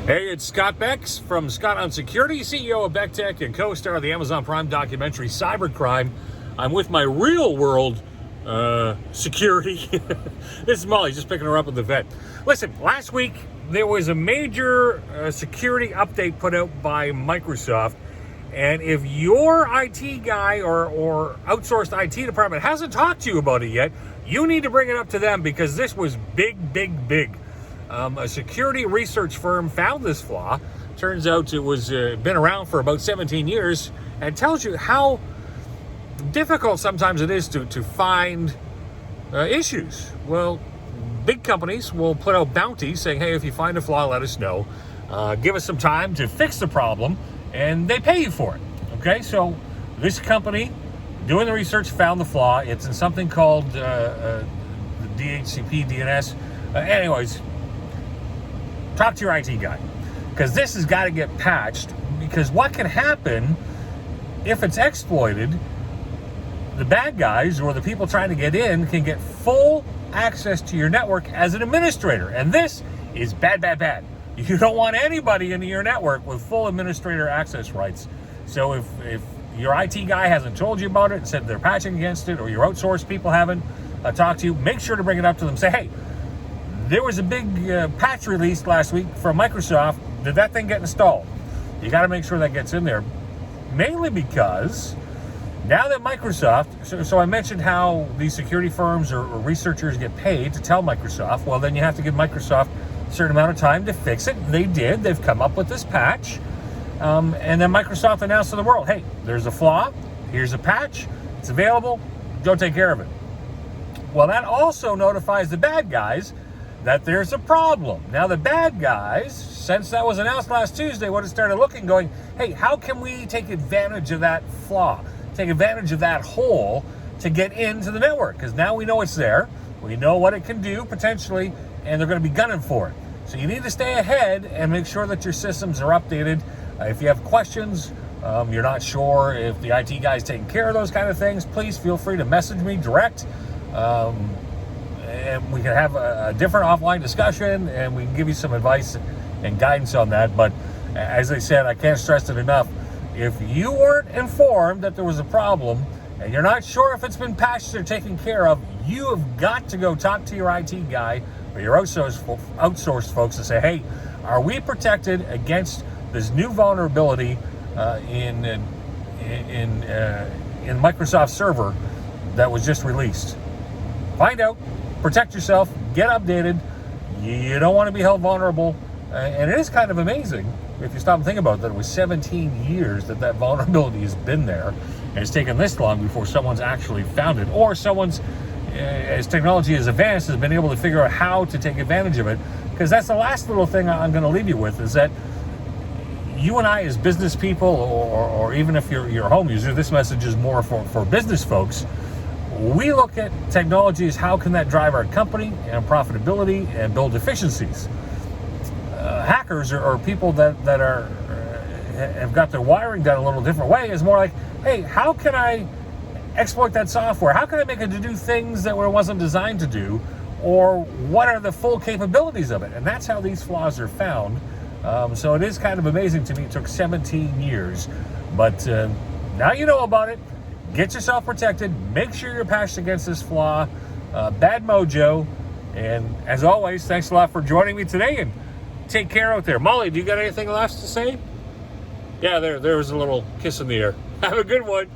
Hey, it's Scott Becks from Scott on Security, CEO of BeckTech and co-star of the Amazon Prime documentary Cybercrime. I'm with my real world security. This is Molly, just picking her up at the vet. Listen, last week there was a major security update put out by Microsoft. And if your IT guy or outsourced IT department hasn't talked to you about it yet, you need to bring it up to them because this was big. A security research firm found this flaw. Turns out it was been around for about 17 years, and tells you how difficult sometimes it is to find issues. Well, big companies will put out bounties saying, hey, if you find a flaw, let us know. Give us some time to fix the problem, and they pay you for it. Okay, so this company doing the research found the flaw. It's in something called the DHCP DNS. Anyways, talk to your IT guy, because this has got to get patched, because what can happen if it's exploited, the bad guys or the people trying to get in can get full access to your network as an administrator, and this is bad. You don't want anybody into your network with full administrator access rights. So if your IT guy hasn't told you about it and said they're patching against it, or your outsourced people haven't talked to you, make sure to bring it up to them. Say, hey, there was a big patch release last week from Microsoft. Did that thing get installed? You got to make sure that gets in there. Mainly because now that Microsoft, so I mentioned how these security firms or researchers get paid to tell Microsoft, well, then you have to give Microsoft a certain amount of time to fix it. They did. They've come up with this patch. And then Microsoft announced to the world, hey, there's a flaw. Here's a patch. It's available. Go take care of it. Well, that also notifies the bad guys that there's a problem. Now, the bad guys, since that was announced last Tuesday, would have started looking, going, hey, how can we take advantage of that flaw, take advantage of that hole to get into the network? Because now we know it's there, we know what it can do potentially, and they're going to be gunning for it. So you need to stay ahead and make sure that your systems are updated. If you have questions, you're not sure if the IT guy is taking care of those kind of things, please feel free to message me direct. And we can have a different offline discussion, and we can give you some advice and guidance on that. But as I said, I can't stress it enough. If you weren't informed that there was a problem and you're not sure if it's been patched or taken care of, you have got to go talk to your IT guy or your outsourced folks and say, hey, are we protected against this new vulnerability in Microsoft Server that was just released? Find out. Protect yourself, get updated. You don't want to be held vulnerable. And it is kind of amazing, if you stop and think about it, that it was 17 years that vulnerability has been there. And it's taken this long before someone's actually found it, or someone's, as technology has advanced, has been able to figure out how to take advantage of it. Because that's the last little thing I'm going to leave you with, is that you and I, as business people, or even if you're a home user, this message is more for business folks. We look at technology as how can that drive our company and profitability and build efficiencies. Hackers or people that are have got their wiring done a little different way is more like, hey, how can I exploit that software? How can I make it to do things that it wasn't designed to do? Or what are the full capabilities of it? And that's how these flaws are found. So it is kind of amazing to me. It took 17 years. But now you know about it. Get yourself protected. Make sure you're patched against this flaw. Bad mojo. And as always, thanks a lot for joining me today, and take care out there. Molly, do you got anything last to say? Yeah, there was a little kiss in the air. Have a good one.